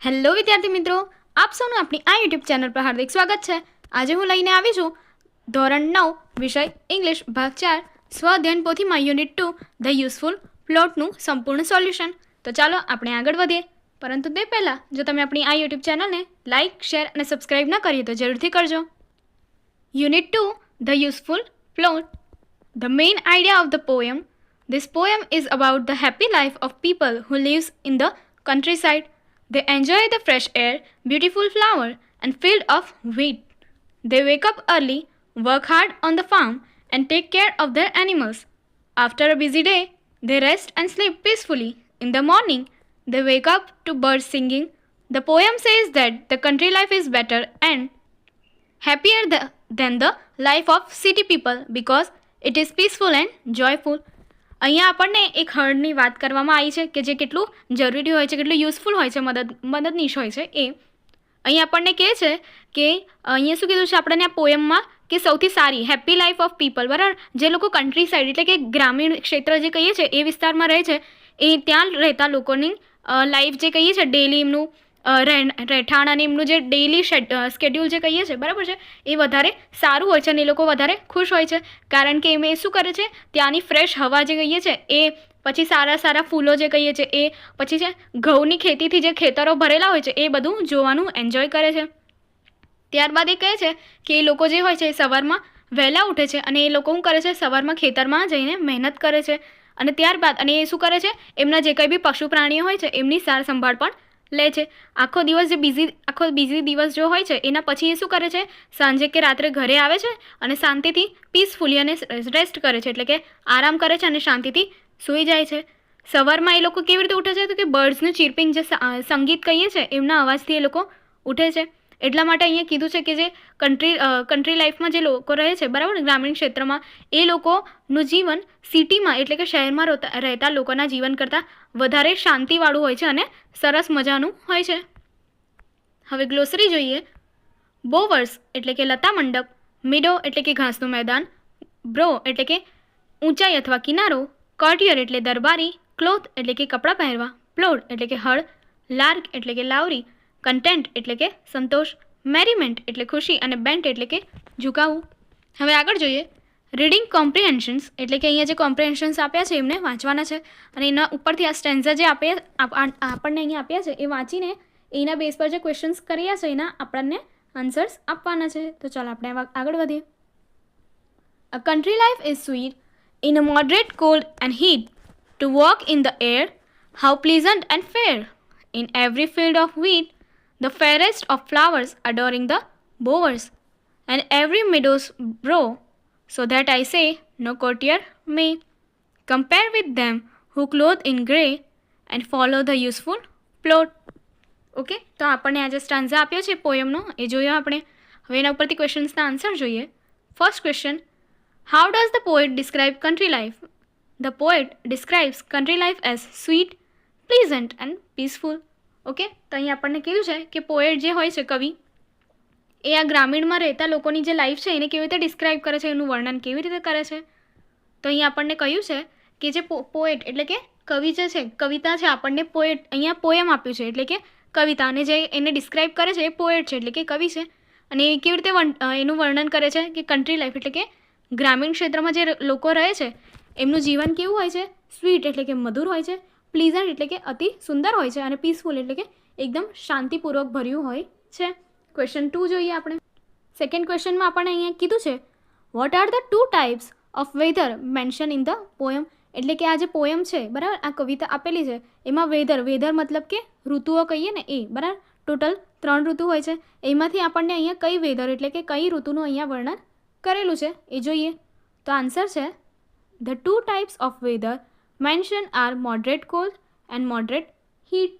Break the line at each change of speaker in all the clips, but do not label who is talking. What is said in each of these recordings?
Hello વિદ્યાર્થી મિત્રો, આપ સૌનું આપણી આ યુટ્યુબ ચેનલ પર હાર્દિક સ્વાગત છે। આજે હું લઈને આવી છું ધોરણ 9 વિષય ઇંગ્લિશ ભાગ 4 સ્વઅધ્યયન પોથીમાં યુનિટ 2 ધ યુઝફુલ પ્લોટનું સંપૂર્ણ સોલ્યુશન। તો ચાલો આપણે આગળ વધીએ, પરંતુ તે પહેલાં જો તમે આપણી આ યુટ્યુબ ચેનલને લાઇક, શેર અને સબસ્ક્રાઇબ ન કરી તો જરૂરથી કરજો। Unit 2 the useful plot, the main idea of the poem. This poem is about the happy life of people who lives in the countryside. They enjoy the fresh air, beautiful flower, and field of wheat. They wake up early, work hard on the farm, and take care of their animals. After a busy day, they rest and sleep peacefully. In the morning, they wake up to birds singing. The poem says that the country life is better and happier than the life of city people because it is peaceful and joyful. અહીંયા આપણને એક હળની વાત કરવામાં આવી છે કે જે કેટલું જરૂરી હોય છે, કેટલું યુઝફુલ હોય છે, મદદનીશ હોય છે। એ અહીંયા આપણને કહે છે કે અહીંયા શું કીધું છે આપણને આ પોએમમાં કે સૌથી સારી હેપી લાઈફ ઓફ પીપલ, બરાબર, જે લોકો કન્ટ્રી સાઇડ એટલે કે ગ્રામીણ ક્ષેત્ર જે કહીએ છીએ એ વિસ્તારમાં રહે છે, એ ત્યાં રહેતા લોકોની લાઈફ જે કહીએ છીએ ડેલી એમનું રહેઠાણ અને એમનું જે ડેલી સ્કેડ્યુલ જે કહીએ છીએ, બરાબર છે, એ વધારે સારું હોય છે અને એ લોકો વધારે ખુશ હોય છે, કારણ કે એમ એ શું કરે છે ત્યાંની ફ્રેશ હવા જે કહીએ છીએ એ, પછી સારા સારા ફૂલો જે કહીએ છીએ એ, પછી છે ઘઉંની ખેતીથી જે ખેતરો ભરેલા હોય છે એ બધું જોવાનું એન્જોય કરે છે। ત્યારબાદ એ કહે છે કે એ લોકો જે હોય છે એ સવારમાં વહેલા ઉઠે છે અને એ લોકો શું કરે છે સવારમાં ખેતરમાં જઈને મહેનત કરે છે અને ત્યારબાદ અને એ શું કરે છે એમના જે કંઈ બી પશુ પ્રાણીઓ હોય છે એમની સાર સંભાળ પણ લે છે। આખો બીજી દિવસ જો હોય છે એના પછી એ શું કરે છે સાંજે કે રાત્રે ઘરે આવે છે અને શાંતિથી પીસફુલી અને રેસ્ટ કરે છે, એટલે કે આરામ કરે છે અને શાંતિથી સૂઈ જાય છે। સવારમાં એ લોકો કેવી રીતે ઉઠે છે તો કે બર્ડ્સનું ચીર્પિંગ જે સંગીત કહીએ છીએ એમના અવાજથી એ લોકો ઉઠે છે। એટલા માટે અહીંયા કીધું છે કે જે કન્ટ્રી લાઈફમાં જે લોકો રહે છે, બરાબર, ગ્રામીણ ક્ષેત્રમાં, એ લોકોનું જીવન સિટીમાં એટલે કે શહેરમાં રહેતા લોકોના જીવન કરતાં વધારે શાંતિવાળું હોય છે અને સરસ મજાનું હોય છે। હવે ગ્લોસરી જોઈએ। બોવર્સ એટલે કે લતા મંડપ, મિડો એટલે કે ઘાસનું મેદાન, બ્રો એટલે કે ઊંચાઈ અથવા કિનારો, કોર્ટિયર એટલે દરબારી, ક્લોથ એટલે કે કપડાં પહેરવા, પ્લોડ એટલે કે હળ, લાર્ક એટલે કે લાવરી, કન્ટેન્ટ એટલે કે સંતોષ, મેરીમેન્ટ એટલે ખુશી અને બેન્ટ એટલે કે ઝુકાવવું। હવે આગળ જોઈએ। રીડિંગ કોમ્પ્રિહેન્શન્સ એટલે કે અહીંયા જે કોમ્પ્રિહેન્શન્સ આપ્યા છે એમને વાંચવાના છે અને એના ઉપરથી આ સ્ટેન્ઝા જે આપણને અહીંયા આપ્યા છે એ વાંચીને એના બેઝ પર જે ક્વેશ્ચન્સ કર્યા છે એના આપણને આન્સર્સ આપવાના છે। તો ચાલો આપણે આગળ વધીએ। A country life is sweet in a moderate cold and heat, to walk in the air, how pleasant and fair, in every field of wheat, the fairest of flowers adoring the bowers, and every meadow's brow, so that I say no courtier may compare with them who clothe in grey and follow the useful plot. Okay, તો આપણને આજે stanza આપ્યો છે પોયમનો એ જોયો આપણે। હવે એના ઉપરથી ક્વેશ્ચન્સના આન્સર જોઈએ। First question, how does the poet describe country life? The poet describes country life as sweet, pleasant and peaceful. Okay, તો અહીં આપણને કીધું છે કે પોએટ જે હોય છે કવિ એ આ ગ્રામીણમાં રહેતા લોકોની જે લાઈફ છે એને કેવી રીતે ડિસ્ક્રાઇબ કરે છે, એનું વર્ણન કેવી રીતે કરે છે। તો અહીં આપણને કહ્યું છે કે જે પોએટ એટલે કે કવિ જે છે, કવિતા છે, આપણને પોએટ અહીંયા પોએમ આપ્યું છે એટલે કે કવિતા, અને જે એને ડિસ્ક્રાઇબ કરે છે એ પોએટ છે એટલે કે કવિ છે, અને એ કેવી રીતે એનું વર્ણન કરે છે કે કન્ટ્રી લાઈફ એટલે કે ગ્રામીણ ક્ષેત્રમાં જે લોકો રહે છે એમનું જીવન કેવું હોય છે, સ્વીટ એટલે કે મધુર હોય છે, પ્લીઝન્ટ એટલે કે અતિ સુંદર હોય છે, અને પીસફુલ એટલે કે એકદમ શાંતિપૂર્વક ભર્યું હોય છે। ક્વેશ્ચન 2 જોઈએ આપણે। સેકન્ડ ક્વેશ્ચનમાં આપણને અહીંયા કીધું છે what are the 2 types of weather mention in the poem, એટલે કે આ જે પોએમ છે, બરાબર, આ કવિતા આપેલી છે એમાં વેધર મતલબ કે ઋતુઓ કહીએ ને એ, બરાબર, ટોટલ 3 ઋતુ હોય છે, એમાંથી આપણને અહીંયા કઈ વેધર એટલે કે કઈ ઋતુનું અહીંયા વર્ણન કરેલું છે એ જોઈએ। તો આન્સર છે the 2 types of weather mention are moderate cold and moderate heat.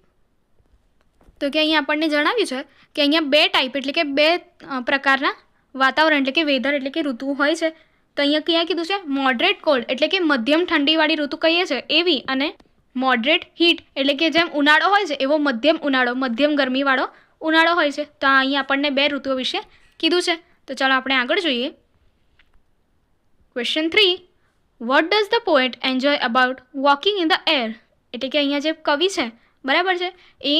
તો કે અહીંયા આપણને જણાવ્યું છે કે અહીંયા 2 ટાઈપ એટલે કે 2 પ્રકારના વાતાવરણ એટલે કે વેધર એટલે કે ઋતુ હોય છે। તો અહીંયા ક્યાં કીધું છે મોડરેટ કોલ્ડ એટલે કે મધ્યમ ઠંડીવાળી ઋતુ કહીએ છીએ એવી, અને મોડરેટ હીટ એટલે કે જેમ ઉનાળો હોય છે એવો મધ્યમ ઉનાળો, મધ્યમ ગરમીવાળો ઉનાળો હોય છે। તો અહીંયા આપણને 2 ઋતુઓ વિશે કીધું છે। તો ચાલો આપણે આગળ જોઈએ। Question 3, what does the poet enjoy about walking in the air, એટલે કે અહીંયા જે કવિ છે, બરાબર છે, એ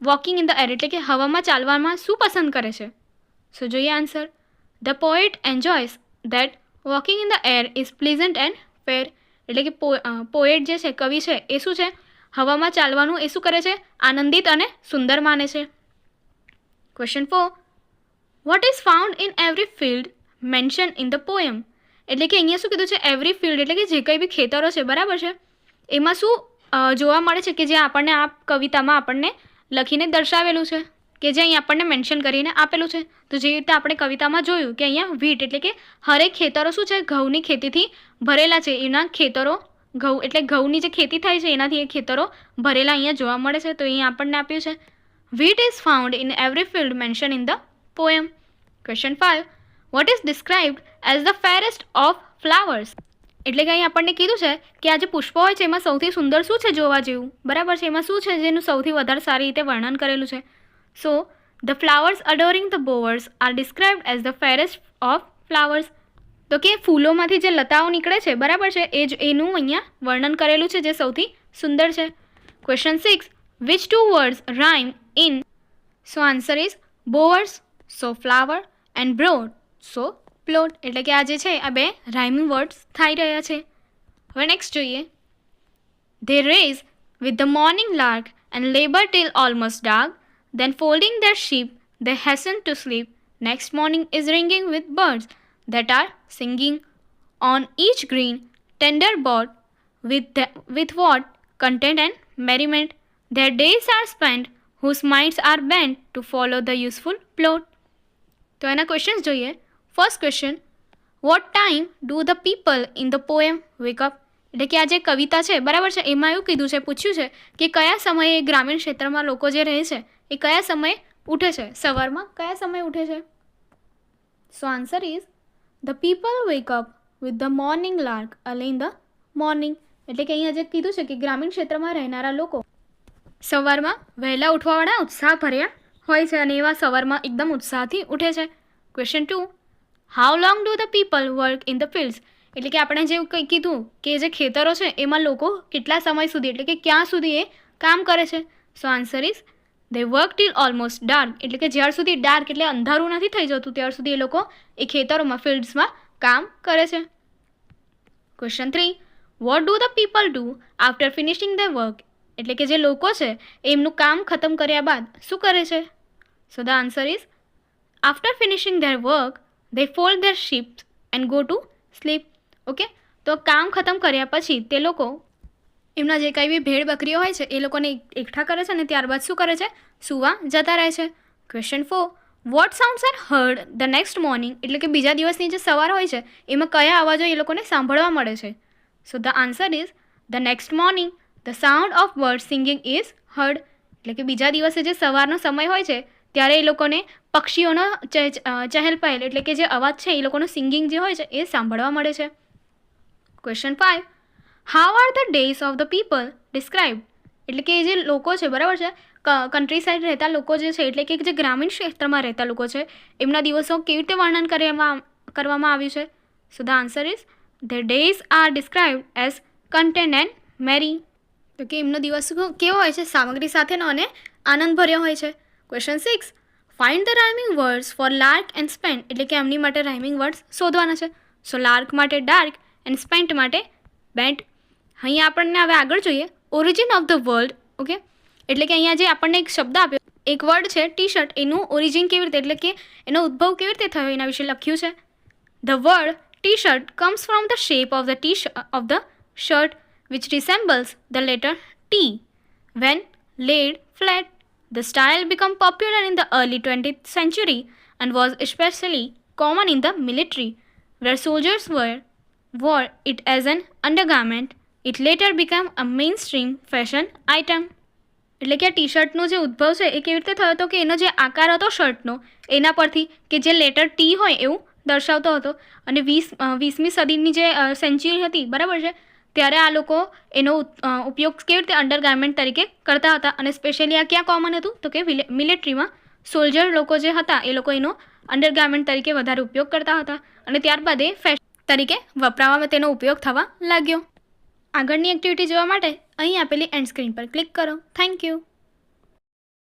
વોકિંગ ઇન ધ એર એટલે કે હવામાં ચાલવામાં શું પસંદ કરે છે? સો જોઈએ answer. The poet enjoys that walking in the air is pleasant and fair એટલે કે પોએટ જે છે, કવિ છે, એ શું છે, હવામાં ચાલવાનું એ શું કરે છે? આનંદિત અને સુંદર માને છે. Question 4. What is found in every field mention in the poem એટલે કે અહીંયા શું કીધું છે? એવરી ફિલ્ડ એટલે કે જે કંઈ બી ખેતરો છે, બરાબર છે, એમાં શું જોવા મળે છે કે જે આપણને આ કવિતામાં આપણને લખીને દર્શાવેલું છે, કે જે અહીં આપણને મેન્શન કરીને આપેલું છે. તો જે રીતે આપણે કવિતામાં જોયું કે અહીંયા વીટ એટલે કે હરેક ખેતરો શું છે? ઘઉંની ખેતીથી ભરેલા છે. એના ખેતરો ઘઉં એટલે ઘઉંની જે ખેતી થાય છે એનાથી એ ખેતરો ભરેલા અહીંયા જોવા મળે છે. તો અહીંયા આપણને આપ્યું છે wheat is found in every field mention in the poem. Question 5. What is described as the forest of flowers એટલે કે અહીં આપણને કીધું છે કે આ જે પુષ્પો હોય છે એમાં સૌથી સુંદર શું છે જોવા જેવું, બરાબર છે, એમાં શું છે જેનું સૌથી વધારે સારી રીતે વર્ણન કરેલું છે? So the flowers adorning the bowers are described as the forest of flowers તો કે ફૂલોમાંથી જે લતાઓ નીકળે છે, બરાબર છે, એ જ એનું અહીંયા વર્ણન કરેલું છે જે સૌથી સુંદર છે. Question 6. Which two words rhyme in so answer is bowers, so flower and broad, so plot એટલે કે આ જે છે આ બે રાઇમિંગ વર્ડ્સ થઈ રહ્યા છે. હવે નેક્સ્ટ જોઈએ. They raise with the morning lark and labor till almost dark. Then folding their sheep, they hasten to sleep. Next morning is ringing with birds that are singing on each green, tender bough with what content and merriment. Their days are spent, whose minds are bent to follow the useful plot. તો એના questions જોઈએ. First question. What time do the people in the poem wake up એટલે કે આ જે કવિતા છે, બરાબર છે, એમાં એવું કીધું છે, પૂછ્યું છે કે કયા સમયે ગ્રામીણ ક્ષેત્રમાં લોકો જે રહે છે એ કયા સમયે ઉઠે છે? સવારમાં કયા સમયે ઉઠે છે? So answer is the people wake up with the morning lark early in the morning એટલે કે અહીંયા જે કીધું છે કે ગ્રામીણ ક્ષેત્રમાં રહેનારા લોકો સવારમાં વહેલા ઉઠવાવાળા ઉત્સાહ ભર્યા હોય છે અને એવા સવારમાં એકદમ ઉત્સાહથી ઉઠે છે. Question 2. How long do the people work in the fields એટલે કે આપણે જે કંઈ કીધું કે જે ખેતરો છે એમાં લોકો કેટલા સમય સુધી એટલે કે ક્યાં સુધી એ કામ કરે છે? So answer is they work till almost dark એટલે કે જ્યાર સુધી ડાર્ક એટલે અંધારું નથી થઈ જતું ત્યાર સુધી એ લોકો એ ખેતરોમાં ફિલ્ડ્સમાં કામ કરે છે. Question 3. What do the people do after finishing the work એટલે કે જે લોકો છે એમનું કામ ખતમ કર્યા બાદ શું કરે છે? So the answer is after finishing their work they fold their sheep and go to sleep. Okay, તો કામ ખતમ કર્યા પછી તે લોકો એમના જે કાંઈ બી ભેડ બકરીઓ હોય છે એ લોકોને એકઠા કરે છે અને ત્યારબાદ શું કરે છે? સૂવા જતા રહે છે. Question 4. What sounds are heard the next morning એટલે કે બીજા દિવસની જે સવાર હોય છે એમાં કયા અવાજો એ લોકોને સાંભળવા મળે છે? So the answer is the next morning the sound of bird singing is heard એટલે કે બીજા દિવસે જે સવારનો સમય હોય છે ત્યારે એ લોકોને પક્ષીઓનો ચહેલ પહેલ એટલે કે જે અવાજ છે એ લોકોનું સિંગિંગ જે હોય છે એ સાંભળવા મળે છે. Question 5. How are the days of the people describe એટલે કે જે લોકો છે, બરાબર છે, કન્ટ્રી સાઇડ રહેતા લોકો જે છે એટલે કે જે ગ્રામીણ ક્ષેત્રમાં રહેતા લોકો છે એમના દિવસો કેવી રીતે વર્ણન કરવામાં આવ્યું છે? So the answer is the days are described as content and merry તો કે એમનો દિવસ કેવો હોય છે? સામગ્રી સાથેનો અને આનંદભર્યો હોય છે. Question 6. Find the rhyming words for lark and spent એટલે કે એમની માટે રાઇમિંગ વર્ડ્સ શોધવાના છે. સો લાર્ક માટે ડાર્ક એન્ડ સ્પેન્ટ માટે બેન્ટ. અહીંયા આપણને હવે આગળ જોઈએ origin of the world. Okay, એટલે કે અહીંયા જે આપણને એક શબ્દ આપ્યો, એક વર્ડ છે ટી શર્ટ, એનું ઓરિજિન કેવી રીતે એટલે કે એનો ઉદ્ભવ કેવી રીતે થયો એના વિશે લખ્યું છે. The word T shirt comes from the shape of the shirt which resembles the letter T. When laid flat, the style became popular in the early 20th century and was especially common in the military, where soldiers wore it as an undergarment. It later became a mainstream fashion item. એટલે કે આ T શર્ટનો જે ઉદ્ભવ છે એ કેવી રીતે થયો હતો કે એનો જે આકાર હતો શર્ટનો એના પરથી કે જે લેટર ટી હોય એવું દર્શાવતો હતો અને 20મી સદીની જે સેન્ચુરી હતી, બરાબર છે, ત્યારે આ લોકો એનો ઉપયોગ કેવી રીતે અંડરગાર્મેન્ટ તરીકે કરતા હતા અને સ્પેશિયલી આ ક્યાં કોમન હતું તો કે મિલિટરીમાં સોલ્જર લોકો જે હતા એ લોકો એનો અંડરગાર્મેન્ટ તરીકે વધારે ઉપયોગ કરતા હતા અને ત્યારબાદ એ ફેશન તરીકે વપરાવામાં તેનો ઉપયોગ થવા લાગ્યો. આગળની એક્ટિવિટી જોવા માટે અહીં આપેલી એન્ડ સ્ક્રીન પર ક્લિક કરો. Thank you.